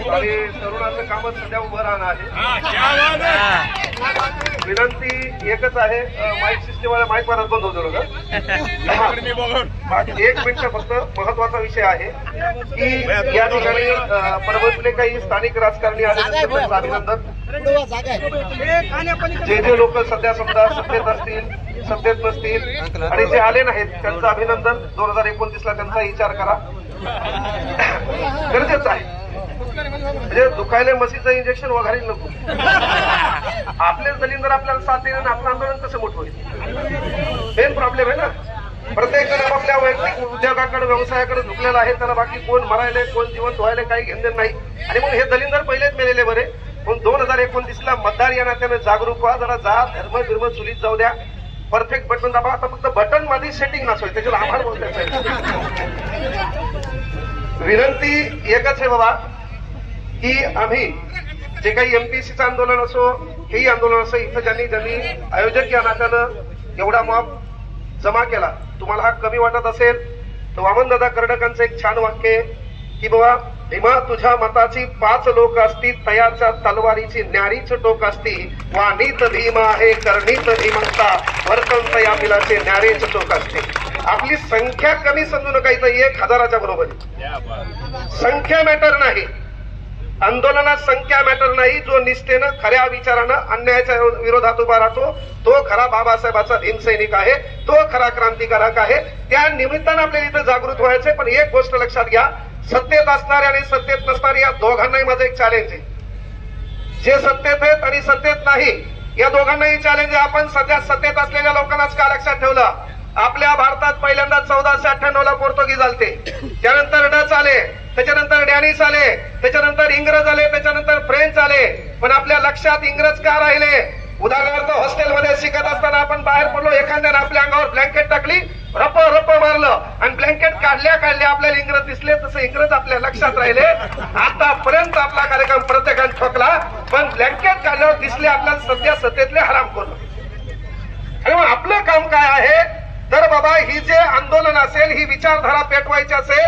आणि तरुणाचं कामच सध्या उभं राहणार आहे. विनंती एकच आहे, माईक सिस्टीम वाला माईक परत बंद होतो का? एक मिनिट फक्त. महत्वाचा विषय आहे की या ठिकाणी परभणीतले काही स्थानिक राजकारणी आले त्यांचं अभिनंदन. जे लोक सध्या समजा सत्तेत असतील, सत्तेत नसतील आणि जे आले नाहीत त्यांचं अभिनंदन. 2029ला त्यांचा विचार करा, गरजेचं आहे. म्हणजे दुखायला मशीचं इंजेक्शन वगैरे नको. आपलेच दलिंदर आपल्याला साथ देणं, आपलं आंदोलन कसं मोठं होईल? मेन प्रॉब्लेम आहे ना. प्रत्येक जण आपल्या वैयक्तिक उद्योगाकडे, व्यवसायाकडे झुकलेला आहे. त्याला बाकी कोण मरायले, कोण जिवंत व्हायला काही घेणं नाही. आणि मग हे दलिंदर पहिलेच मेलेले बरे. पण 2029ला मतदार या नात्याने जागरूक व्हा. जरा जात धर्म बिर्म चुलीत जाऊ द्या. परफेक्ट बटन दाबा. आता फक्त बटन मध्ये सेटिंग नसोय, त्याच्याला आभार बोलतायचं. विनंती एकच आहे बाबा की आम्ही जे काही एमपीसीचं आंदोलन असो, हेही आंदोलन असो, इथं ज्यांनी आयोजक या नात्यानं एवढा मॉब जमा केला, तुम्हाला हा कमी वाटत असेल तर वामनदादा कर्डकांचं एक छान वाक्य आहे की बाबा, भीमा तुझ्या मताची 5 लोक असती, तयाच्या तलवारीची न्यारीच टोक असती. वाणीत भीमा आहे करणीत भीमंता, वर्तन या मिलाचे न्यारेच टोक असते. आपली संख्या कमी समजू नका. इथं 1000च्या बरोबरी संख्या मॅटर नाही. आंदोलनात संख्या मॅटर नाही. जो निष्ठेनं खऱ्या विचारानं अन्यायाच्या विरोधात उभा राहतो तो खरा बाबासाहेबाचा भीमसैनिक आहे, तो खरा क्रांतिकारक आहे. त्या निमित्तानं आपल्याला इथं जागृत व्हायचंय. पण एक गोष्ट लक्षात घ्या, सत्तेत असणारे आणि सत्तेत नसणारे या दोघांनाही माझं एक चॅलेंज आहे. जे सत्तेत आहेत आणि सत्तेत नाही या दोघांनाही चॅलेंज आहे. आपण सध्या सत्तेत असलेल्या लोकांनाच का लक्षात ठेवलं? आपल्या भारतात पहिल्यांदा 1498ला पोर्तुगीज आलते, त्यानंतर डच आले, त्याच्यानंतर डॅनिश आले, त्याच्यानंतर इंग्रज आले, त्याच्यानंतर फ्रेंच आले. पण आपल्या लक्षात इंग्रज का राहिले? उदाहरणार्थ हॉस्टेलमध्ये शिकत असताना आपण बाहेर पडलो, एखाद्याने आपल्या अंगावर ब्लँकेट टाकली, रप मारलं आणि ब्लँकेट काढल्या आपल्याला इंग्रज दिसले. तसं इंग्रज आपल्या लक्षात राहिले. आतापर्यंत आपला कार्यक्रम प्रत्येकाने ठोकला, पण ब्लँकेट काढल्यावर दिसले आपल्याला सध्या सत्तेतले हरामखोर. आणि मग आपलं काम काय आहे? तर बाबा, ही जे आंदोलन असेल, ही विचारधारा पेटवायची असेल,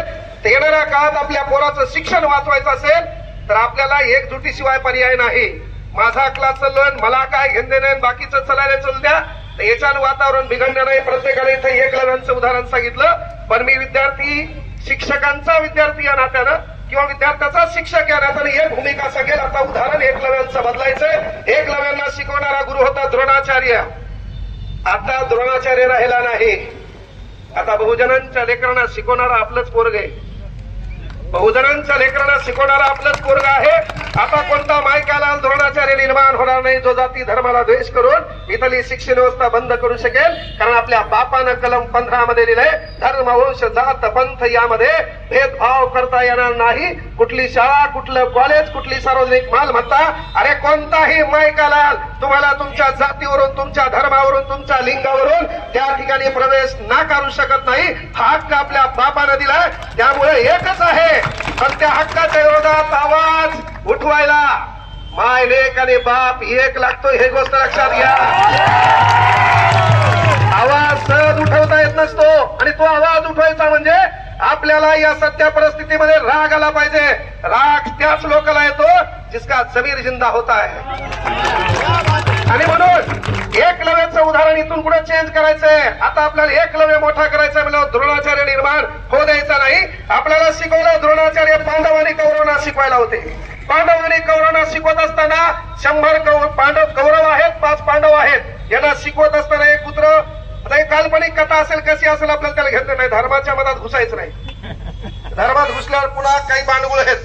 येणाऱ्या काळात आपल्या पोराचं शिक्षण वाचवायचं असेल तर आपल्याला एकजुटीशिवाय पर्याय नाही. माझा क्लास चाललोय, मला काय घेणं नाही, बाकीचं चलायला चल द्या, याच्यानं वातावरण बिघडणार नाही. प्रत्येकाने इथे एकलव्यांचं उदाहरण सांगितलं. पण मी विद्यार्थी, शिक्षकांचा विद्यार्थी या नात्यानं किंवा विद्यार्थ्याचा शिक्षक या नात्यानं एक भूमिका सांगेल. आता उदाहरण एकलव्यांचं बदलायचंय. एकलव्यांना शिकवणारा गुरु होता द्रोणाचार्य. आता द्रोणाचार्य राहिला नाही. आता बहुजनांच्या लेकरांना शिकवणारा आपलंच पोरग आहे. बहुजनांच्या लेकरांना शिकवणारा आपलंच पोरग आहे. आता कोणता मायकाला द्रोणाचार्य निर्माण होणार नाही जो जाती धर्माला द्वेष करून इथली शिक्षण व्यवस्था बंद करू शकेल. कारण आपल्या बापानं कलम 15 मध्ये लिहिलंय, धर्म वंश जात पंथ यामध्ये भेदभाव करता येणार नाही. कुठली शाळा, कुठलं कॉलेज, कुठली सार्वजनिक मालमत्ता, अरे कोणताही मायकालाल तुम्हाला तुमच्या जातीवरून, तुमच्या धर्मावरून, तुमच्या लिंगावरून त्या ठिकाणी प्रवेश नाकारू शकत नाही. हा हक्क आपल्या बापानं दिलाय. त्यामुळे एकच आहे, पण त्या हक्काच्या विरोधात आवाज उठवायला माय, लेक आणि बाप एक लागतो. हे गोष्ट लक्षात घ्या. आवाज सहज उठवता येत नसतो आणि तो आवाज उठवायचा म्हणजे आपल्याला या सत्य परिस्थितीमध्ये राग आला पाहिजे. राग त्याच लोकांना येतो जिसका जमीर जिंदा होता है. आणि म्हणून एकलव्याचं उदाहरण इथून पुढे चेंज करायचंय. आता आपल्याला एकलव्य मोठा करायचा म्हणजे द्रोणाचार्य निर्माण होऊ द्यायचा नाही. आपल्याला शिकवलं द्रोणाचार्य पांडव आणि कौरवांना शिकवायला होते. पांडव आणि कौरवांना शिकवत असताना 100 पांडव कौरव आहेत, 5 पांडव आहेत. यांना शिकवत असताना एक पुत्र, आता एक काल्पनिक कथा असेल, कशी असेल आपल्याला त्याला घेतलं नाही. धर्माच्या मधात घुसायचं नाही. धर्मात घुसल्यावर पुन्हा काही बांडगुळ आहेत,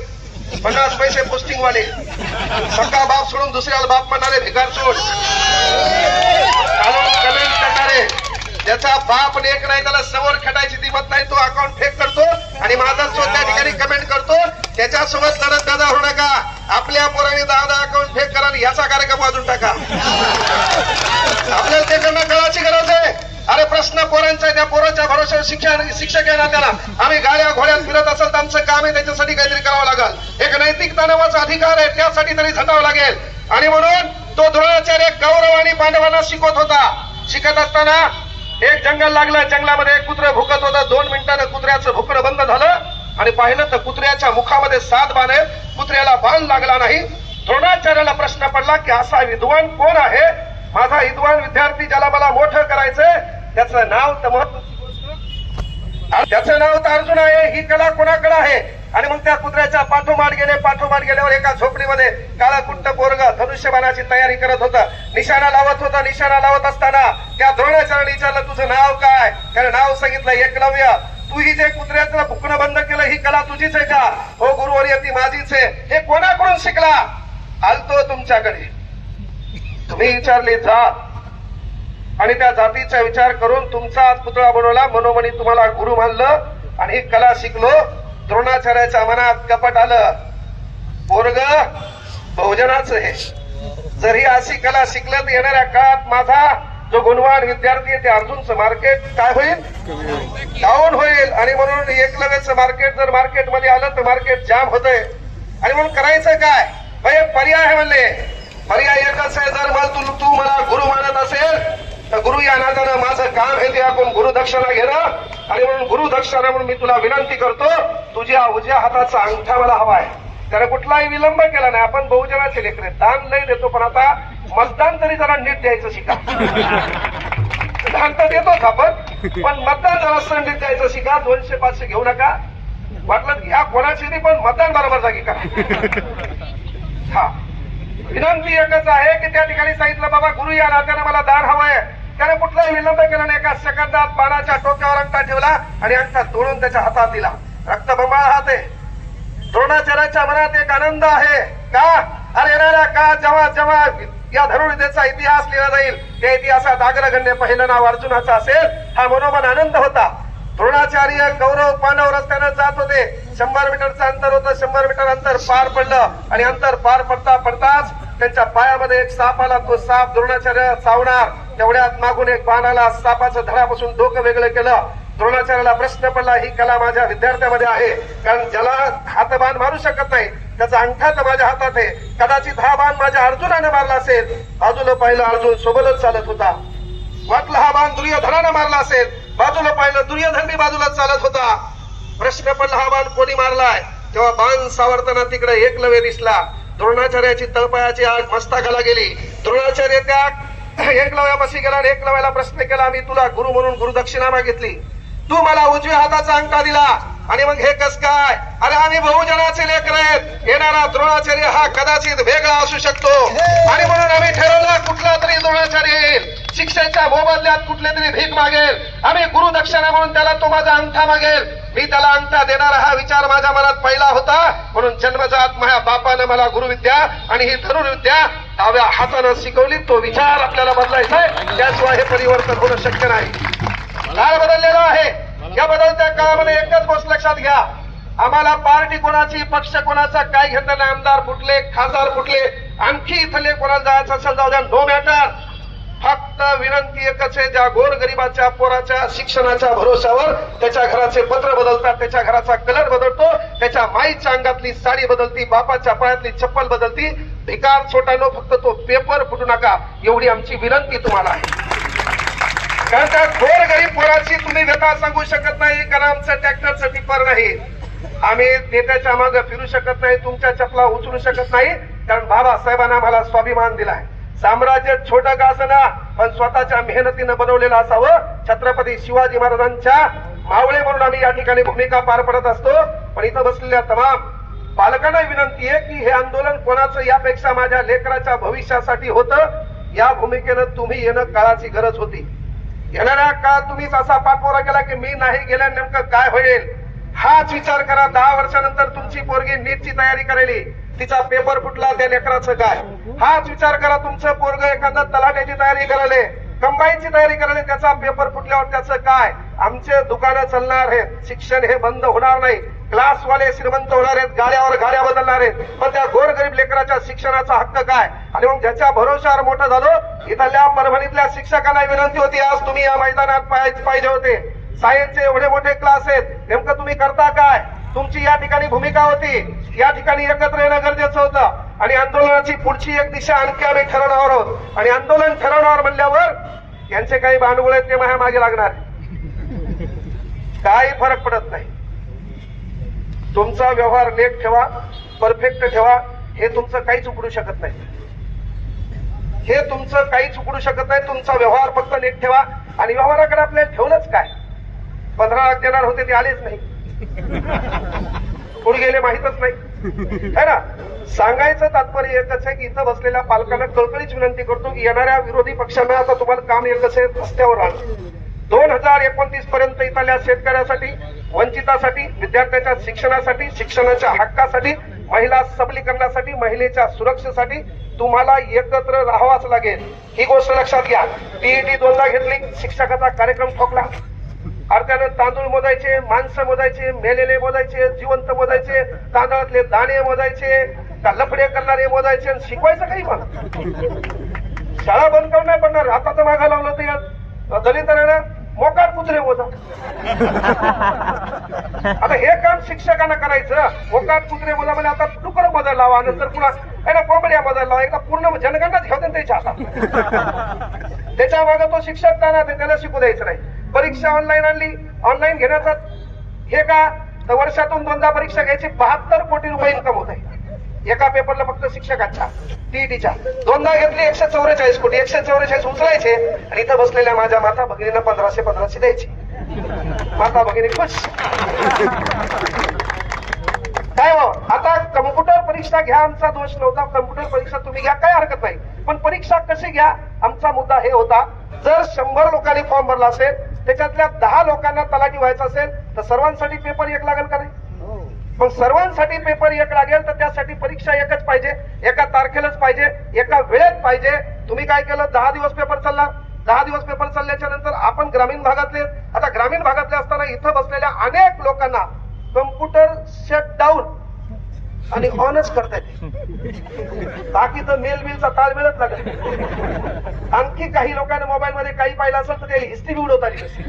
50 पैसे पोस्टिंग वाले, सगळा बाप सोडून दुसऱ्याला बाप म्हणणारे, भिकार सोड कमेंट करणारे, ज्याचा बाप लेक नाही त्याला समोर खेटायची दिमत नाही, तो अकाउंट फेक करतो आणि माझा स्वतः त्या ठिकाणी कमेंट करतो. त्याच्यासोबत लढत दादा होऊ नका. आपल्या पोराने 10 अकाउंट फेक करा आणि याचा कार्यक्रम वाजून टाका. आपल्याला ते करणं कळाची गरज आहे. अरे प्रश्न पोरांचा, त्या पोराच्या भरोश्यावर शिक्षक आहे ना, त्याला आम्ही गाड्या घोड्यात फिरत असेल तर आमचं काम आहे त्याच्यासाठी काहीतरी करावं लागेल. एक नैतिकता नावाचा अधिकार आहे, त्यासाठी तरी झटावं लागेल. आणि म्हणून तो द्रोणाचार्य कौरव आणि पांडवांना शिकवत होता. शिकत असताना एक जंगल लागलं. जंगलामध्ये एक कुत्रं भुकत होतं. 2 मिनिटानं कुत्र्याचं भुकणं बंद झालं आणि पाहिलं तर कुत्र्याच्या मुखामध्ये 7 बाण आहेत. कुत्र्याला बाण लागला नाही. द्रोणाचार्याला प्रश्न पडला की असा विद्वान कोण आहे, माझा विद्वान विद्यार्थी ज्याला मला मोठं करायचंय, त्याचं नाव तर महत्वाची गोष्ट, त्याचं नाव तर अर्जुन आहे. ही कला कोणाकडे आहे? आणि मग त्या कुत्र्याच्या पाठोपाठ गेल्यावर एका झोपडीमध्ये काळा कुट्ट पोरग धनुष्यबाणाची तयारी करत होतं, निशाणा लावत होता. निशाणा लावत असताना त्या द्रोणाचार्याने विचारलं, तुझं नाव काय? त्याने नाव सांगितलं, एकलव्य. तू ही जे कुत्र्याचं भुकणं बंद केलं, ही कला तुझीच आहे का? हो गुरुवर्य, ती माझीच आहे. हे कोणाकडून शिकला? आलतो तुमच्याकडे. तुम्ही विचारले जात आणि त्या जातीचा विचार करून तुमचा पुतळा बनवला, मनोमनी तुम्हाला गुरु मानलं आणि ही कला शिकलो. द्रोणाचार्याच्या मनात कपट आलं, पोरग बहुजनाचं आहे, जर ही अशी कला शिकलं तर येणाऱ्या काळात माझा जो गुणवान विद्यार्थी आहे, ते अर्जुनचं मार्केट काय होईल? डाऊन होईल. आणि म्हणून एकलव्याचं मार्केट जर मार्केटमध्ये आलं तर मार्केट जाम होतंय. आणि म्हणून करायचं काय? पर्याय आहे म्हणले. पर्याय एकच आहे, जर मला तू मला गुरु मानत असेल तर गुरु या नात्यानं माझं काम आहे ते आपण गुरुदक्षिणा घेणं. आणि म्हणून गुरुदक्षिणा म्हणून मी तुला विनंती करतो, तुझ्या उजव्या हाताचा अंगठा मला हवाय. त्याने कुठलाही विलंब केला नाही. आपण बहुजनाचे लेकरे, दान लय देतो, पण आता मतदान तरी जरा नीट द्यायचं शिका. दान तर देतोच आपण, पण मतदान जरा संडीत द्यायचं शिका. 200-500 घेऊ नका. वाटलं घ्या कोणाची नाही, पण मतदान बरोबर जागी करा. हा, विनंती एकच आहे की त्या ठिकाणी सांगितलं, बाबा गुरु या नात्यानं मला दान हवंय. त्याने कुठलाही विलंब केला नाही. एका सेकंदात बाणाच्या टोक्यावर अंगठा ठेवला आणि अंगठा तोडून त्याच्या हातात दिला. रक्तबंबाळ हात आहे. द्रोणाचार्याच्या मनात एक आनंद आहे. का? अरे येणाऱ्या का जेव्हा जेव्हा या धनुर्विद्येचा इतिहास लिहिला जाईल, त्या इतिहासात अग्रगण्य पहिलं नाव अर्जुनाचं असेल. हा मनोमन आनंद होता. द्रोणाचार्य कौरव पांडव रस्त्यानं जात होते. 100 मीटरचं अंतर होतं. 100 मीटर अंतर पार पडलं आणि अंतर पार पडता पडताच त्यांच्या पायामध्ये एक साप आला. तो साप द्रोणाचार्य चावणार, तेवढ्यात मागून एक बाण आला. सापाचं धडापासून डोकं वेगळं केलं. द्रोणाचार्याला प्रश्न पडला, ही कला माझ्या विद्यार्थ्यामध्ये आहे, कारण ज्याला हात बाण मारू शकत नाही त्याचा अंगठा तर माझ्या हातात आहे. कदाचित हा बाण माझ्या अर्जुनाने मारला असेल. बाजूला पाहिलं, अर्जुन सोबतच चालत होता. वाटलं हा बाण दुर्योधनानं मारला असेल. बाजूला पाहिलं, दुर्योधन बी बाजूला चालत होता. प्रश्न पडला, हा बाण कोणी मारलाय? तेव्हा बाण सावरताना तिकडे एकलव्य दिसला. द्रोणाचार्याची तळपायाची आग मस्तकाला गेली. द्रोणाचार्य त्या एकलव्यापाशी गेला आणि एकलव्याला प्रश्न केला, मी तुला गुरु म्हणून गुरुदक्षिणा मागितली, तू मला उजव्या हाताचा अंगठा दिला आणि मग हे कस काय? अरे आम्ही बहुजनाचे लेकर आहेत. येणारा द्रोणाचार्य हा कदाचित वेगळा असू शकतो आणि म्हणून आम्ही ठरवलं कुठला तरी द्रोणाचार्य येईल, शिक्षेच्या मोबदल्यात कुठले तरी भीक मागेल, आम्ही गुरुदक्षिणा म्हणून त्याला तो माझा अंगठा मागेल. मी त्याला अंगठा देणारा हा विचार माझ्या मनात पहिला होता. म्हणून जन्मजात माझ्या बापानं मला गुरुविद्या आणि ही धनुर्विद्या डाव्या हातानं शिकवली. तो विचार आपल्याला बदलायचा आहे, त्याशिवाय हे परिवर्तन होणं शक्य नाही. काळ बदललेला आहे. या बदलत्या काळामध्ये एकच गोष्ट लक्षात घ्या, आम्हाला पार्टी कोणाची, पक्ष कोणाचा काय घेतलं नाही. आमदार फुटले, खासदार फुटले, आणखी इथले कोणाला जायचं असेल जाऊ द्या, नो मॅटर. फक्त विनंती एकच आहे, ज्या गोरगरिबाच्या पोराच्या शिक्षणाच्या भरोशावर त्याच्या घराचे पत्र बदलतात, त्याच्या घराचा कलर बदलतो, त्याच्या माईच्या अंगातली साडी बदलती, बापाच्या पायातली चप्पल बदलती. भिकार छोटानो, फक्त तो पेपर फुटू नका, एवढी आमची विनंती तुम्हाला आहे. कारण त्या गोरगरीब पोराची तुम्ही व्यथा सांगू शकत नाही, कारण आमचं ट्रॅक्टरचं टिप्पर नाही, आम्ही नेत्याच्या मागे फिरू शकत नाही, तुमच्या चपला उचलू शकत नाही, कारण बाबासाहेबांना आम्हाला स्वाभिमान दिलाय. साम्राज्य छोटं का असना, पण स्वतःच्या मेहनतीनं बनवलेलं असावं. छत्रपती शिवाजी महाराजांच्या मावळे म्हणून आम्ही या ठिकाणी भूमिका पार पडत असतो. पण इथं बसलेल्या तमाम पालकांना विनंती आहे की हे आंदोलन कोणाचं यापेक्षा माझ्या लेकराच्या भविष्यासाठी होतं. या भूमिकेनं तुम्ही येणं काळाची गरज होती. येणाऱ्या काळात तुम्हीच असा पाठपुरावा केला की मी नाही गेल्या नेमकं काय होईल, हाच विचार करा. 10 वर्षानंतर तुमची पोरगी नीटची तयारी करायली, तिचा पेपर फुटला, त्या लेकराचं काय? हाच विचार करा. तुमचं पोरग एखादा तलाट्याची तयारी करायले, कंबाईनची तयारी करायले, त्याचा पेपर फुटल्यावर त्याचं काय? आमचे दुकानं चालणार आहेत, शिक्षण हे बंद होणार नाही, क्लासवाले श्रीमंत होणार आहेत, गाड्यावर गाड्या बदलणार आहेत, पण त्या गोरगरीब लेकराच्या शिक्षणाचा हक्क काय? आणि मग ज्याच्या भरोशावर मोठं झालो, इथल्या परभणीतल्या शिक्षकांना विनंती होती, आज तुम्ही या मैदानात पाहिजे होते. सायन्सचे एवढे मोठे क्लास आहेत, नेमकं तुम्ही करता काय? तुमची या ठिकाणी भूमिका होती, या ठिकाणी एकत्र येणं गरजेचं होतं. आणि आंदोलनाची पुढची एक दिशा आणखी आम्ही ठरवणार आहोत. आणि आंदोलन ठरवणार म्हणल्यावर यांचे काही भांडवल आहेत ते माझ्या मागे लागणार, काही फरक पडत नाही. तुमचा व्यवहार नीट ठेवा, परफेक्ट ठेवा. हे तुमचं काहीच उघडू शकत नाही. हे तुमचं काहीच उघडू शकत नाही. तुमचा व्यवहार फक्त नीट ठेवा. आणि व्यवहाराकडे आपल्याला ठेवलंच काय? 15 लाख देणार होते ते आलेच नाही. कुठे गेले माहितच नाही, है ना. सांगायचं तात्पर्य एकच आहे की इथं बसलेल्या पालकांना कळकळीच विनंती करतो की येणाऱ्या विरोधी पक्षांना आता तुम्हाला काम एकच आहे, रस्त्यावर राहणं. 2029 पर्यंत इथल्या शेतकऱ्यासाठी, वंचितासाठी, विद्यार्थ्यांच्या शिक्षणासाठी, शिक्षणाच्या हक्कासाठी, महिला सबलीकरणासाठी, महिलेच्या सुरक्षेसाठी तुम्हाला एकत्र राहावाच लागेल. ही गोष्ट लक्षात घ्या. टीईटी 2दा घेतली, शिक्षकाचा कार्यक्रम ठोकला. अर्ध्यानं तांदूळ मोजायचे, माणसं मोजायचे, मेलेले मोजायचे, जिवंत मोजायचे, तांदळातले दाणे मोजायचे, का लफडे करणारे मोजायचे, आणि शिकवायचं काही. मग शाळा बंद करून नाही पडणार. आता तर मागा लावलं तर दलितांना मोकाट कुत्रे मोजा. आता हे काम शिक्षकांना करायचं. मोकाट कुत्रे मोजा म्हणजे आता डुकर मोजायला लावा, नंतर पुन्हा कोंबड्या मोजायला लावा. एकदा पूर्ण जनगणनाच घेऊ दे त्याच्या हातात. त्याच्या मागे तो शिक्षक का ना त्याला शिकू द्यायचं नाही. परीक्षा ऑनलाईन आणली, ऑनलाईन घेण्याचा हे का, तर वर्षातून 2दा परीक्षा घ्यायची, 72 कोटी रुपये इन्कम होत आहे एका पेपरला फक्त शिक्षकांच्या. टीईटीच्या 2दा घेतली, 144 कोटी. 144 उचलायचे आणि इथं बसलेल्या माझ्या माता भगिनींना 1500 द्यायची. माता भगिनी खुश. काय हो, आता कम्प्युटर परीक्षा घ्या, आमचा दोष नव्हता. कम्प्युटर परीक्षा तुम्ही घ्या, काय हरकत नाही. पण परीक्षा कशी घ्या, आमचा मुद्दा हे होता. जर 100 लोकांनी फॉर्म भरला असेल, त्याच्यातल्या 10 लोकांना तलाठी व्हायचं असेल तर सर्वांसाठी पेपर एक लागेल का नाही? मग सर्वांसाठी पेपर एक लागेल तर त्यासाठी परीक्षा एकच पाहिजे, एका तारखेलाच पाहिजे, एका वेळेत पाहिजे. तुम्ही काय केलं, 10 दिवस पेपर चालला. 10 दिवस पेपर चालल्याच्या नंतर आपण ग्रामीण भागातले, आता ग्रामीण भागातले असताना इथं बसलेल्या अनेक लोकांना कम्प्युटर शटडाऊन आणि ऑनच करता येते. बाकी तर मेल बिलचा ताळमेळच लागत. आणखी काही लोकांना मोबाईल मध्ये काही पाहिलं असेल तर त्याला हिस्ट्री बी उडवता आली नसेल.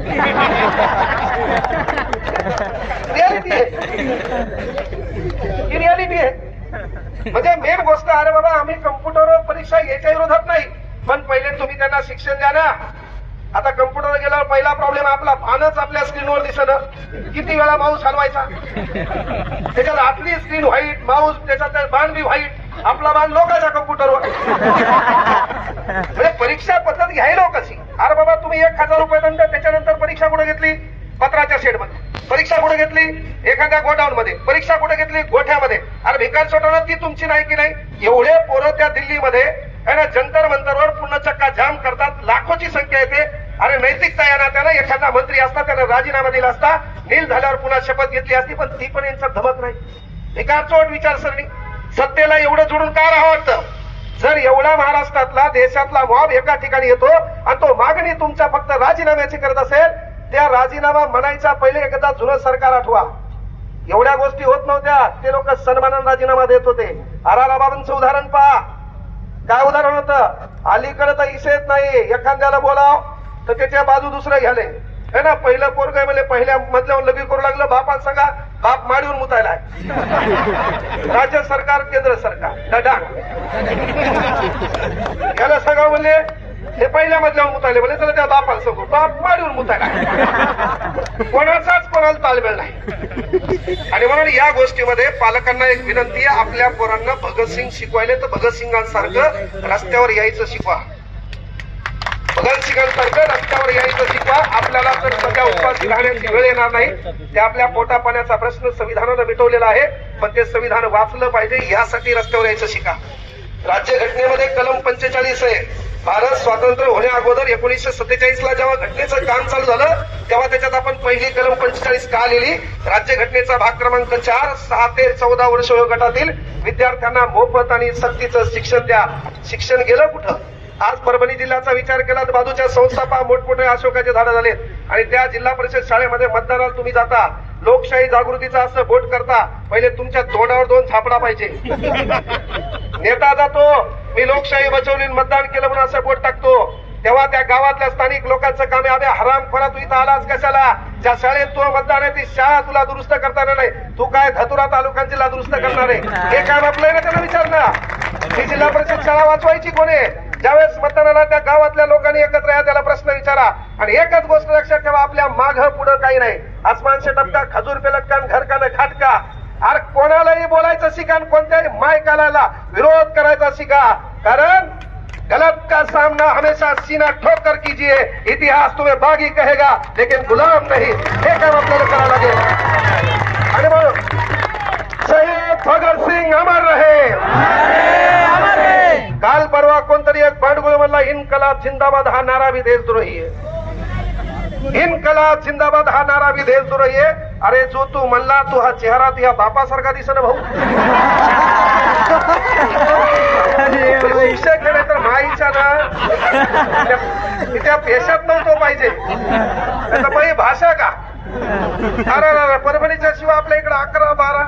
रियालिटी आहे, ही रियालिटी आहे. म्हणजे मेन गोष्ट, अरे बाबा आम्ही कम्प्युटरवर परीक्षा घ्यायच्या विरोधात नाही, पण पहिले तुम्ही त्यांना शिक्षण द्या ना. आता कम्प्युटरवर गेल्यावर पहिला प्रॉब्लेम आपला पानच आपल्या स्क्रीनवर दिसणं. किती वेळा माऊस हलवायचा, त्याच्यात आपली स्क्रीन व्हाईट, माऊस त्याच्यात बाण बी व्हाईट, आपला बाण लोकांच्या कम्प्युटरवर. म्हणजे परीक्षा पद्धत घ्यायला कशी. अरे बाबा तुम्ही 1000 रुपये दंड, त्याच्यानंतर परीक्षा कुठे घेतली, पत्राच्या शेडमध्ये. परीक्षा कुठे घेतली, एखाद्या गोडाऊन मध्ये. परीक्षा कुठे घेतली, गोठ्यामध्ये. अरे भिकार सोडवणं ती तुमची नाही की नाही. एवढे पोरं त्या दिल्लीमध्ये जंतर मंतरवर पूर्ण चक्का जाम करतात, लाखोची संख्या येते. अरे नैतिकता येणार त्याला, एखादा मंत्री असता त्याला राजीनामा दिला असता, नील झाल्यावर पुन्हा शपथ घेतली असती, पण ती पण यांचा धमक नाही. भिकारचोट विचारसरणी. सत्तेला एवढं जोडून का राहावं वाटतं? जर एवढा महाराष्ट्रातला देशातला मॉब एका ठिकाणी येतो आणि तो मागणी तुमच्या फक्त राजीनाम्याची करत असेल, त्या राजीनामा म्हणायच्या पहिले एकदा जुनं सरकार आठवा. एवढ्या गोष्टी होत नव्हत्या, ते लोक सन्मानाने राजीनामा देत होते. बाबांचं उदाहरण पहा. काय उदाहरण होतं, अलीकडे तर इशेत नाही, एखाद्याला बोलाव तर त्याच्या बाजू दुसरं घ्याले, है ना. पहिलं पोरग म्हणजे पहिल्या मधल्यावर लगी करू लागलं, बापाला सांगा बाप माडीवर मुतायला. राज्य सरकार, केंद्र सरकार डडा याला सांगा म्हणले हे पहिल्या मधल्यावर मुतायले, म्हणजे चला त्या बापाला सांगू, बाप माडीवर मुतायला. कोणाचाच कोणाला ताळमेळ नाही. आणि म्हणून या गोष्टीमध्ये पालकांना एक विनंती आहे, आपल्या पोरांना भगतसिंग शिकवायले तर भगतसिंगांसारखं रस्त्यावर यायचं शिकवा. भगतसिंगांसारखं रस्त्यावर यायचं शिकवा. आपल्याला तर सध्या उपाशी राहण्याची वेळ येणार नाही. ते आपल्या पोटा पाण्याचा प्रश्न संविधानानं मिटवलेला आहे, पण ते संविधान वाचलं पाहिजे यासाठी रस्त्यावर यायचं शिका. राज्यघटनेमध्ये कलम 45 आहे. भारत स्वातंत्र्य होण्या अगोदर 1947 ला जेव्हा घटनेचं काम चालू झालं तेव्हा त्याच्यात आपण पहिली कलम 45 का लिहिली. राज्यघटनेचा भाग क्रमांक 4, 6 ते 14 वर्ष वयोगटातील विद्यार्थ्यांना मोफत आणि सक्तीचं शिक्षण द्या. शिक्षण गेलं कुठं? आज परभणी जिल्ह्याचा विचार केला तर बाजूच्या संस्था मोठमोठे अशोकाचे झाडं झालेत आणि त्या जिल्हा परिषद शाळेमध्ये मतदानाला तुम्ही जाता, लोकशाही जागृतीचा असं बोट करता, पहिले तुमच्या तोंडावर 2 झापडा पाहिजे. नेता जातो मी लोकशाही बचवली मतदान केलं म्हणून असं बोट टाकतो, तेव्हा त्या गावातल्या स्थानिक लोकांचं काम आहे, अबे हरामखोरा तू इथं आलास कशाला? ज्या शाळेत तू मतदान आहे ती शाळा तुला दुरुस्त करता येणार नाही, तू काय धतुरा तालुक्यांची दुरुस्त करणार आहे? हे काम आपलं ना, त्यांना विचार ना. ही जिल्हा परिषद शाळा वाचवायची कोणी? ज्यावेळेस मतदानाला त्या गावातल्या लोकांनी एकत्र या, त्याला प्रश्न विचारा. आणि एकच गोष्ट लक्षात ठेवा, आपल्या माग पुढं काही नाही. आसमान से टपका, खजूर पे लटका, घर का न खाटका. अरे कोणालाही बोलायचं शिका आणि कोणत्याही मायकाला विरोध करायचा शिका, कारण गलत का सामना हमेशा सीना ठोक कर कीजिए, इतिहास तुम्हें बागी कहेगा लेकिन गुलाम नहीं, हे काम आपल्याला करावं लागेल. आणि म्हणून शहीद भगत सिंग अमर रहे. काल परवा कोणतरी एक भांडगुळ म्हणला इन्कलाब जिंदाबाद हा नारा भी देशद्रोही आहे. इन्कलाब जिंदाबाद हा नारा भी देशद्रोही आहे. अरे जो तू म्हणला तू हा चेहरा तुझ्या बापासारखा दिसना भाऊ. विषय केले तर माईच्या ना त्या पेशात नव्हतो पाहिजे, त्याचा बाई भाषा का. अरे परभणीच्या शिवाय आपल्या इकडे 11-12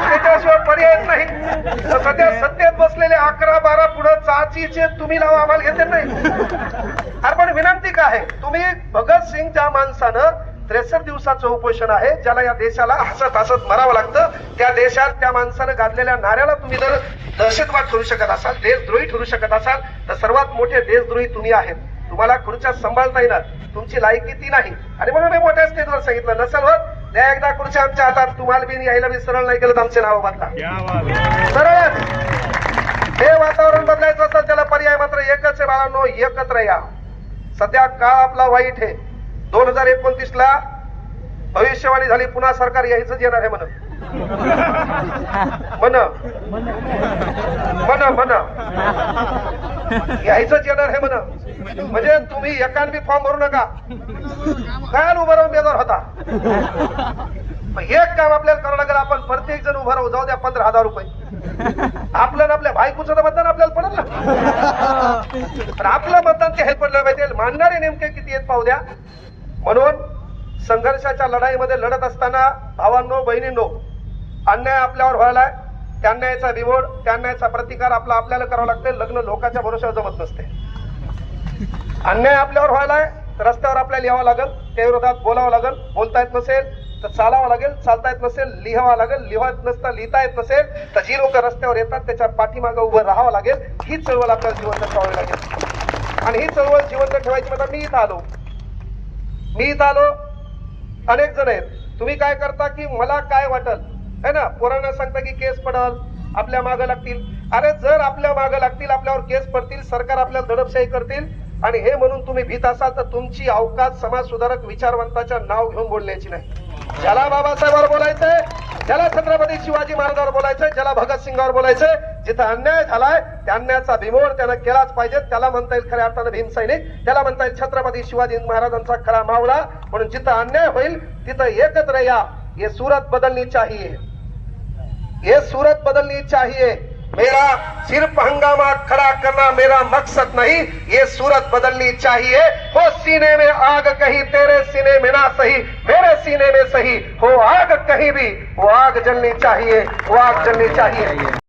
त्याच्याशिवाय पर्याय नाही. सध्या सत्तेत बसलेले 11-12 पुढे चाचीचे तुम्ही लावा, आम्हाला घेते नाही. अरे पण विनंती काय आहे, तुम्ही भगत सिंग ज्या माणसानं 63 दिवसाचं उपोषण आहे, ज्याला या देशाला हसत हसत मरावं लागतं, त्या देशात त्या माणसानं गाजलेल्या नाऱ्याला तुम्ही जर दहशतवाद करू शकत असाल, देशद्रोही ठरू शकत असाल, तर सर्वात मोठे देशद्रोही तुम्ही आहेत. तुम्हाला खुर्च्या सांभाळता येणार, तुमची लायकी ती नाही. आणि म्हणून मी मोठ्या स्टेजवर सांगितलं, नसेल होत त्या एकदा खुर्च्या आमच्या हातात, तुम्हाला बी यायला बी सरळ नाही केलं तर आमचे नाव बदला. सरळ हे वातावरण बदलायचं असेल त्याला पर्याय मात्र एकच आहे बाळांनो, एकत्र या. सध्या काळ आपला वाईट आहे. 2029 ला भविष्यवाणी झाली, पुन्हा सरकार यायचंच येणार आहे म्हण यायचंच येणार आहे म्हण. म्हणजे तुम्ही एकान फॉर्म भरू नका, काय उभं राहून बेजार होता. एक काम आपल्याला करावं लागेल, आपण प्रत्येक जण उभं राहू, जाऊ द्या 15,000 रुपये. आपलं आपल्या बायकोचं तर मतदान आपल्याला पडेल ना, पण आपलं मतदान ते हेल्प पडलं पाहिजे. मानणारे नेमके किती आहेत पाहू द्या. म्हणून संघर्षाच्या लढाईमध्ये लढत असताना भावांनो बहिणींनो, अन्याय आपल्यावर व्हायलाय, त्या अन्यायाचा बिमोड, त्या अन्यायाचा प्रतिकार आपल्याला करावं लागते. लग्न लोकांच्या भरोश्यावर जमत नसते. अन्याय आपल्यावर व्हायलाय तर रस्त्यावर आपल्याला यावं लागेल, त्या विरोधात बोलावं लागेल. बोलता येत नसेल तर चालावं लागेल, चालता येत नसेल लिहावं लागेल, लिहत नसता लिहिता येत नसेल तर जी लोक रस्त्यावर येतात त्याच्या पाठीमागं उभं राहावं लागेल. ही चळवळ आपल्याला जिवंत ठेवावी लागेल. आणि ही चळवळ जिवंत ठेवायची म्हणजे मी इथं आलो, अनेक जण आहेत. तुम्ही काय करता की मला काय वाटल है ना, पोरांना सांगता की केस पडल, आपल्या मागं लागतील. अरे जर आपल्या मागं लागतील, आपल्यावर केस पडतील, सरकार आपल्याला दडपशाही करतील, आणि हे म्हणून तुम्ही भीत असाल तर तुमची अवकात समाज सुधारक विचारवंताच्या नाव घेऊन बोलण्याची नाही. ज्याला बाबासाहेबांवर बोलायचंय, ज्याला छत्रपती शिवाजी महाराजांवर बोलायचंय, ज्याला भगतसिंगावर बोलायचंय, जिथं अन्याय झालाय त्या अन्यायाचा बिमोड त्यानं केलाच पाहिजे. त्याला म्हणता येईल खऱ्या अर्थानं भीमसैनिक, त्याला म्हणता येईल छत्रपती शिवाजी महाराजांचा खरा मावळा. म्हणून जिथं अन्याय होईल तिथं एकत्र या. ये सूरत बदलनी चाहिए, ये सूरत बदलनी चाहिए. मेरा सिर्फ हंगामा खड़ा करना मेरा मकसद नहीं, ये सूरत बदलनी चाहिए. हो सीने में आग कहीं तेरे सीने में ना सही, मेरे सीने में सही हो आग कहीं भी, वो आग जलनी चाहिए, वो आग जलनी चाहिए.